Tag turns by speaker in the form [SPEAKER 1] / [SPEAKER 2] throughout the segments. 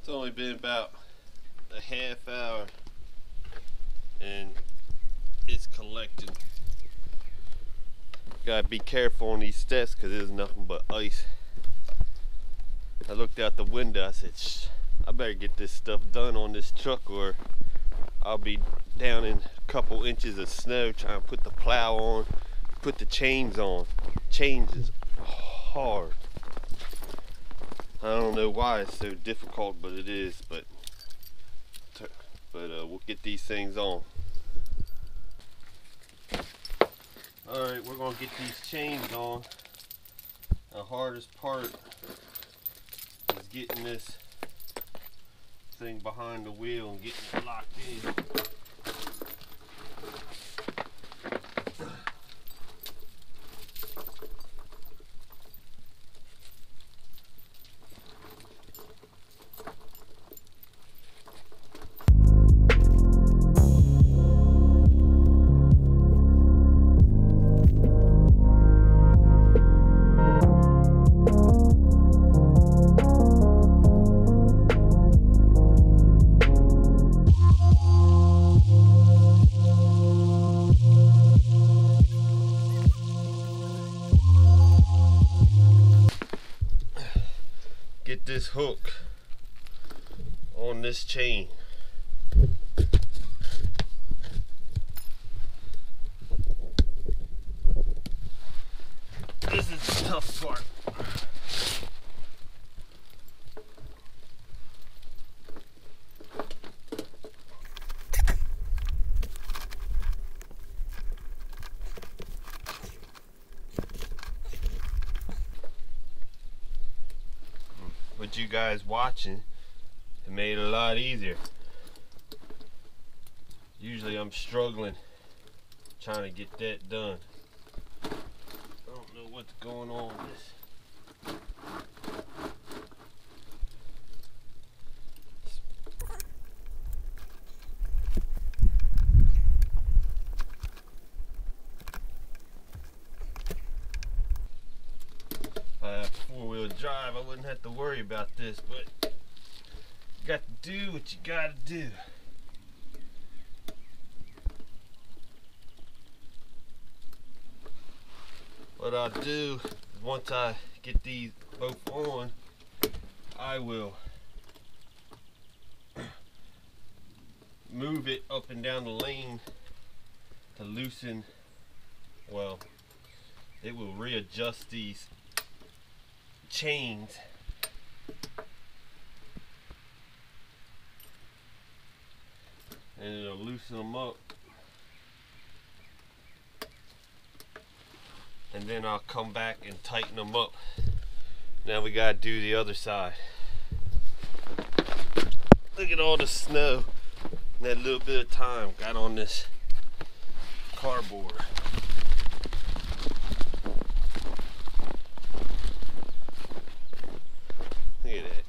[SPEAKER 1] It's only been about a half hour and it's collecting. Gotta be careful on these steps because there's nothing but ice. I looked out the window, I said, shh, I better get this stuff done on this truck or I'll be down in a couple inches of snow trying to put the plow on, put the chains on. Chains is hard. I don't know why it's so difficult, but it is. But we'll get these things on. Alright, we're going to get these chains on. The hardest part is getting this thing behind the wheel and getting it locked in. Get this hook on this chain. This is the tough part. With you guys watching, it made it a lot easier. Usually I'm struggling trying to get that done. I don't know what's going on with this. If I had four-wheel drive, I wouldn't have to worry about this, but you got to do what you got to do. What I'll do is once I get these both on, I will move it up and down the lane to loosen, well, it will readjust these chains and it'll loosen them up, and then I'll come back and tighten them up. Now we gotta do the other side. Look at all the snow and that little bit of time got on this cardboard. Look at that.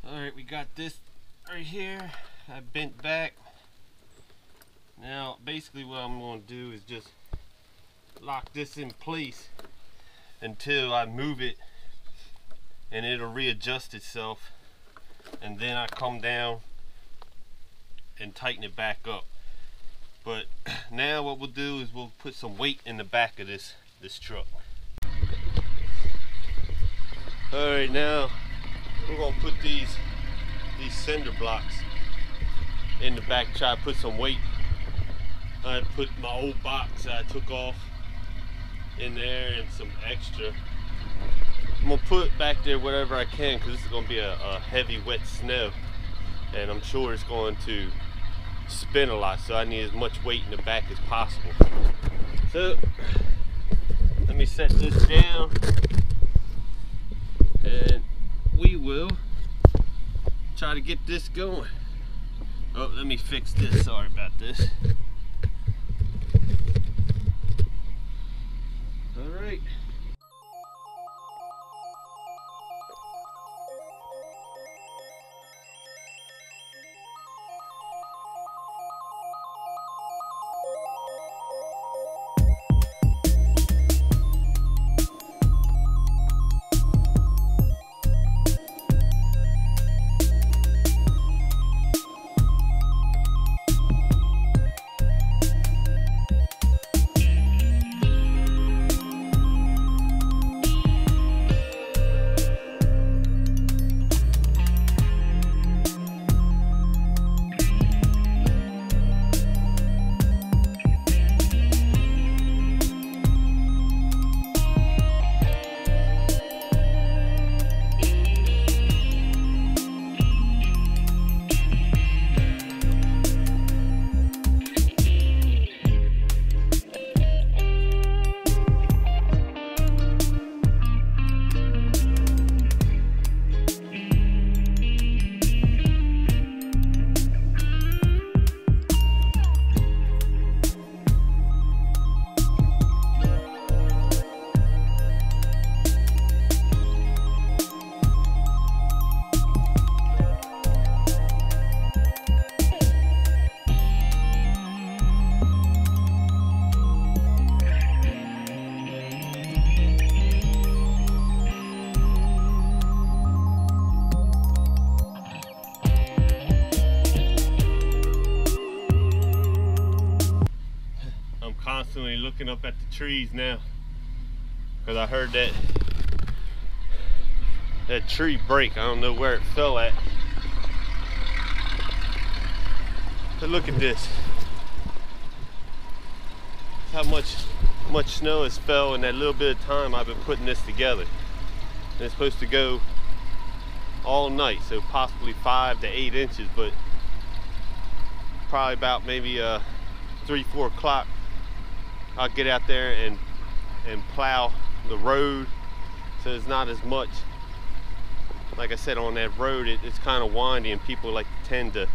[SPEAKER 1] Alright, we got this right here. I bent back. Now basically what I'm going to do is just lock this in place until I move it and it'll readjust itself, and then I come down and tighten it back up. But now what we'll do is we'll put some weight in the back of this truck. Alright, now we're gonna put these cinder blocks in the back, try to put some weight. I put my old box I took off in there and some extra. I'm gonna put back there whatever I can, because this is gonna be a heavy wet snow, and I'm sure it's going to spin a lot, so I need as much weight in the back as possible. So let me set this down and we will try to get this going. Oh, let me fix this, sorry about this. All right. Constantly looking up at the trees now, because I heard that tree break. I don't know where it fell at, but look at this. How much snow has fell in that little bit of time I've been putting this together. And it's supposed to go all night, so possibly 5 to 8 inches, but probably about maybe 3-4 o'clock I'll get out there and plow the road, so it's not as much. Like I said, on that road it's kind of windy, and people tend to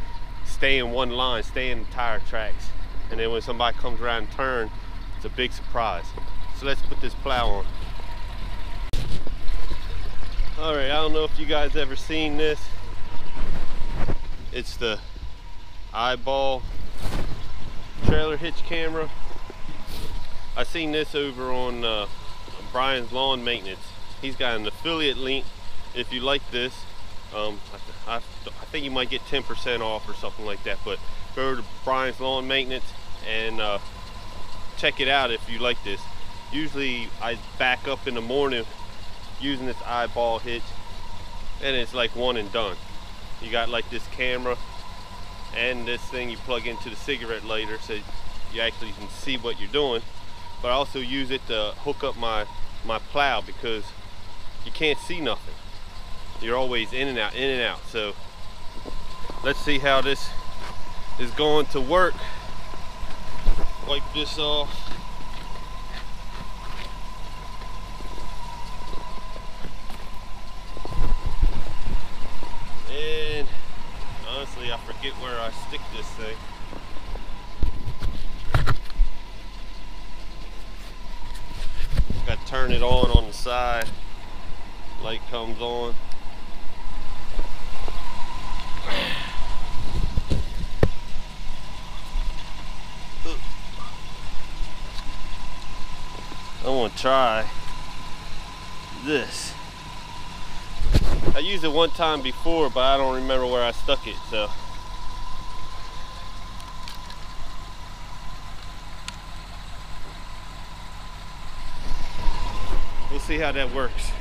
[SPEAKER 1] stay in one line, stay in the tire tracks, and then when somebody comes around and turn, it's a big surprise. So let's put this plow on. Alright, I don't know if you guys ever seen this. It's the eyeball trailer hitch camera. I seen this over on Brian's Lawn Maintenance. He's got an affiliate link. If you like this, I think you might get 10% off or something like that. But go to Brian's Lawn Maintenance and check it out if you like this. Usually I back up in the morning using this eyeball hitch, and it's like one and done. You got like this camera and this thing you plug into the cigarette lighter, so you actually can see what you're doing. But I also use it to hook up my plow, because you can't see nothing. You're always in and out, in and out. So let's see how this is going to work. Wipe this off. And honestly, I forget where I stick this thing. Got to turn it on the side. Light comes on. I want to try this. I used it one time before, but I don't remember where I stuck it, so. We'll see how that works.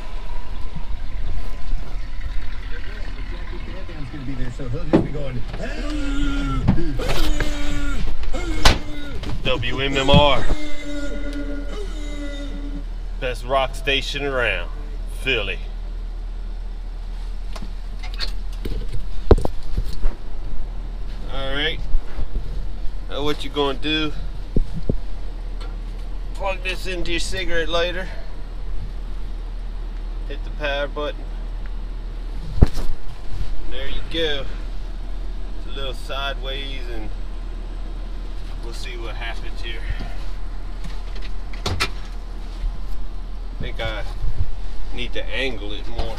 [SPEAKER 2] Gonna be there, so he'll just be going.
[SPEAKER 1] WMMR. Best rock station around. Philly. Alright. Now what you gonna do? Plug this into your cigarette lighter. Hit the power button. And there you go. It's a little sideways and we'll see what happens here. I think I need to angle it more.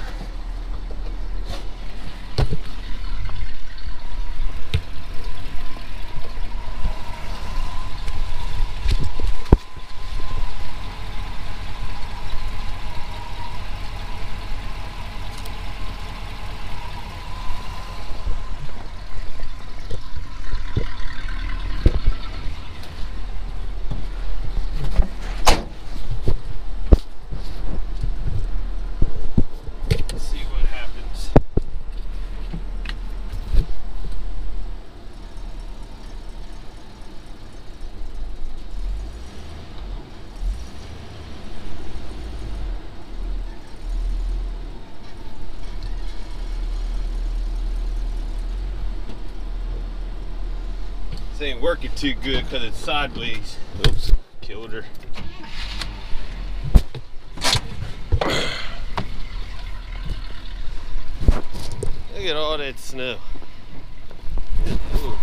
[SPEAKER 1] This ain't working too good because it's sideways. Oops, killed her. Look at all that snow. Ooh.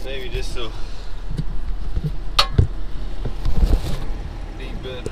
[SPEAKER 1] Maybe this will be better.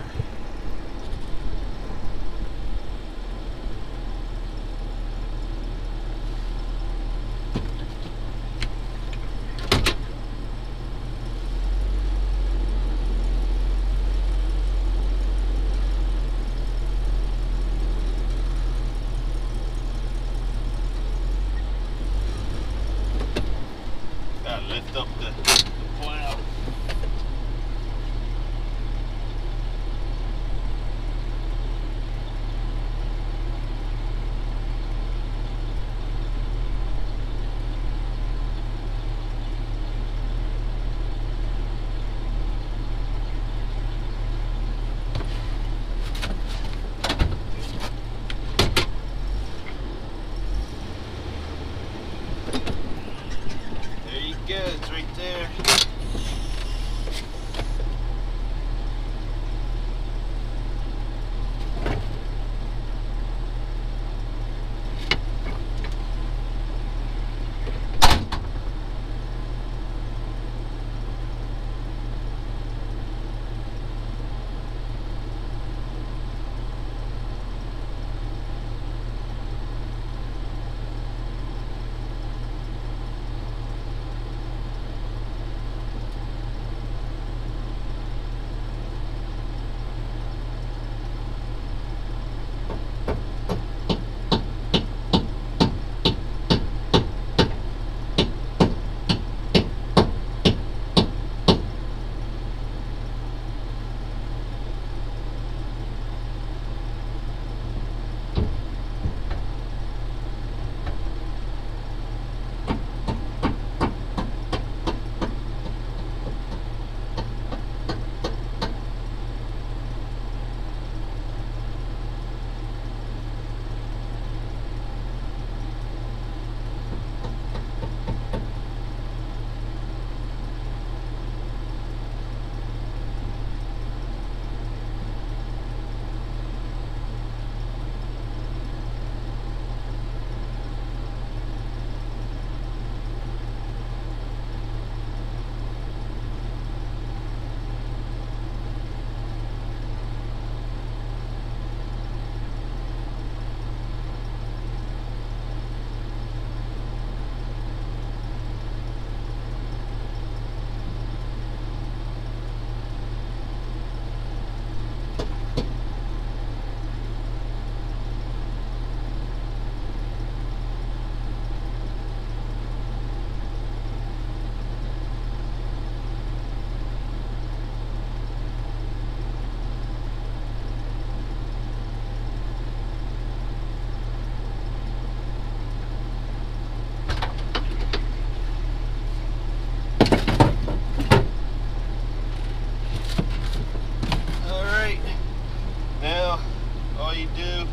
[SPEAKER 1] all you do,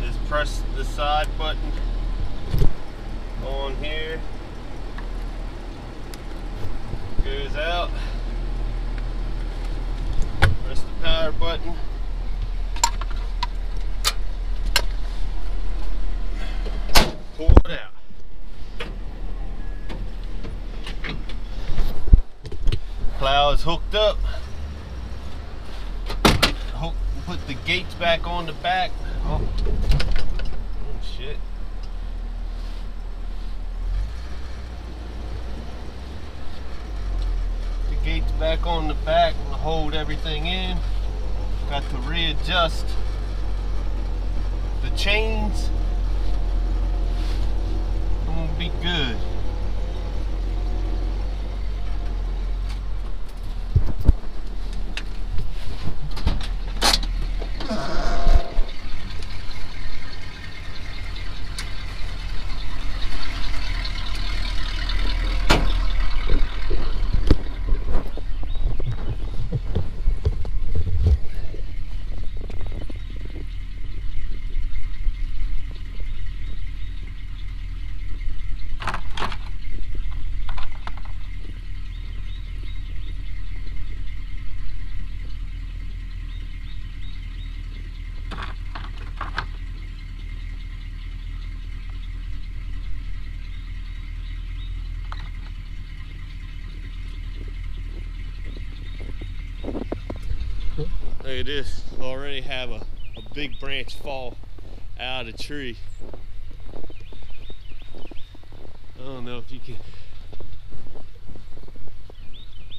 [SPEAKER 1] is press the side button on here, goes out, press the power button, pull it out. Plow is hooked up. Put the gates back on the back. Oh shit. The gates back on the back will hold everything in. Got to readjust the chains. I'm gonna be good. Look at this, already have a big branch fall out of the tree. I don't know if you can,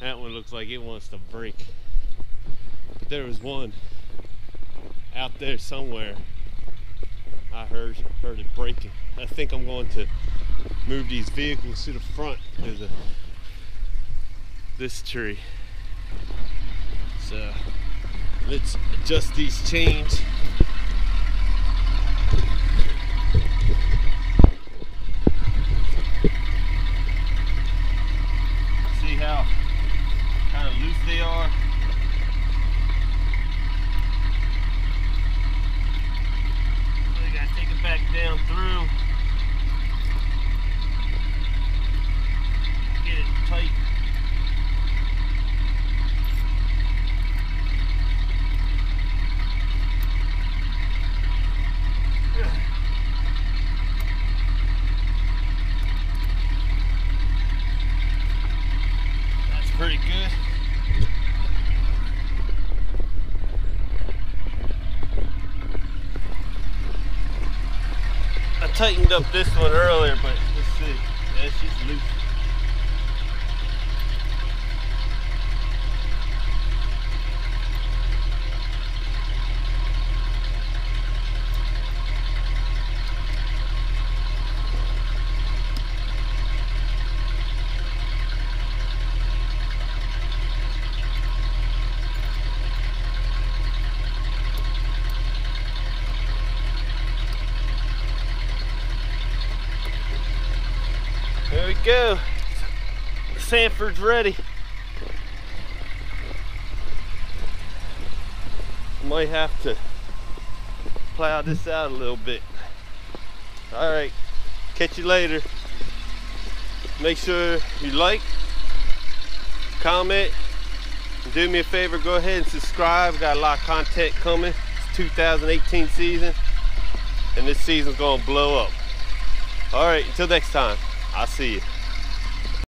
[SPEAKER 1] that one looks like it wants to break. But there was one out there somewhere, I heard it breaking. I think I'm going to move these vehicles to the front of this tree. So let's adjust these chains. See how kind of loose they are. So you gotta take it back down through. Get it tight. Pretty good. I tightened up this one earlier, but let's see. That's just loose. There we go. Sanford's ready. Might have to plow this out a little bit. All right, catch you later. Make sure you like, comment, and do me a favor, go ahead and subscribe. Got a lot of content coming. It's 2018 season, and this season's gonna blow up. All right, until next time. I'll see you.